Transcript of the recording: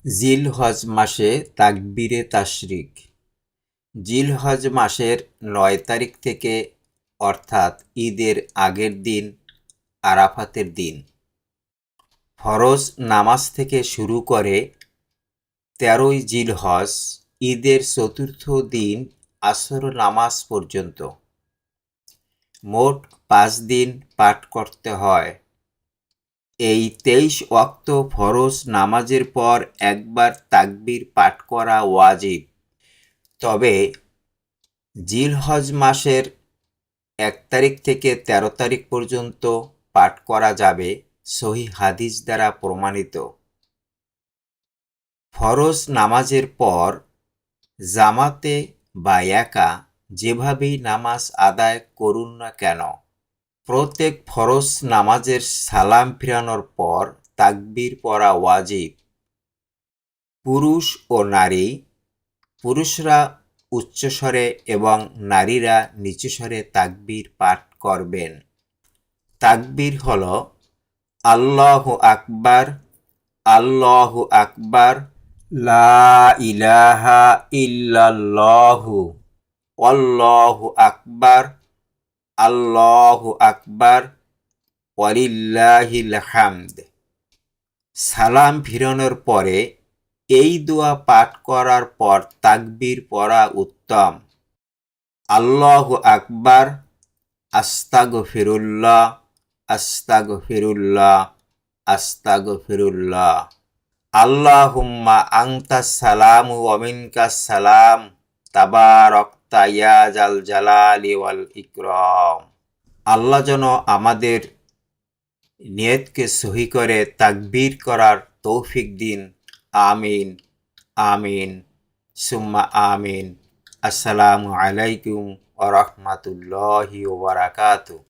জিলহজ মাসে তাকবীরে তাশরিক। জিলহজ মাসের ৯ তারিখ থেকে অর্থাৎ ঈদের আগের দিন আরাফাতের দিন। ফরজ নামাজ থেকে শুরু করে ১৩ই জিলহজ ঈদের চতুর্থ দিন আসর নামাজ পর্যন্ত মোট ৫ দিন পাঠ করতে হয়। এই ২৩ ওয়াক্ত ফরজ নামাজের পর একবার তাকবীর পাঠ করা ওয়াজিব। তবে জিলহজ মাসের ১ তারিখ থেকে ১৩ তারিখ পর্যন্ত পাঠ করা যাবে সহিহ হাদিস দ্বারা প্রমাণিত। ফরজ নামাজের পর জামাতে বা একা যেভাবেই নামাজ আদায় করুন না কেন, প্রত্যেক ফরজ নামাজের সালাম ফিরানোর পর তাকবীর পড়া ওয়াজিব। পুরুষ ও নারী, পুরুষরা উচ্চস্বরে এবং নারীরা নিচুস্বরে তাকবীর পাঠ করবেন। তাকবীর হল আল্লাহু আকবার, আল্লাহু আকবার, লা ইলাহা ইল্লাল্লাহু, আল্লাহু আকবার, আল্লাহু আকবার, ওয়ালিল্লাহিল হামদ। সালাম ফিরানোর পরে এই দোয়া পাঠ করার পর তাকবীর পড়া উত্তম। আল্লাহু আকবার, আস্তাগফিরুল্লাহ, আস্তাগফিরুল্লাহ, আস্তাগফিরুল্লাহ। আল্লাহুম্মা আনতাস সালামু ওয়া মিনকাস সালাম, তাবারাকতা ইয়া জাল জালালি ওয়াল ইকরাম। আল্লাহ যেন আমাদের নিয়তকে সহি করে তাকবীর করার তৌফিক দিন। আমিন, আমিন, সুম্মা আমিন। আসসালামু আলাইকুম ওয়া রাহমাতুল্লাহি ওয়া বারাকাতুহু।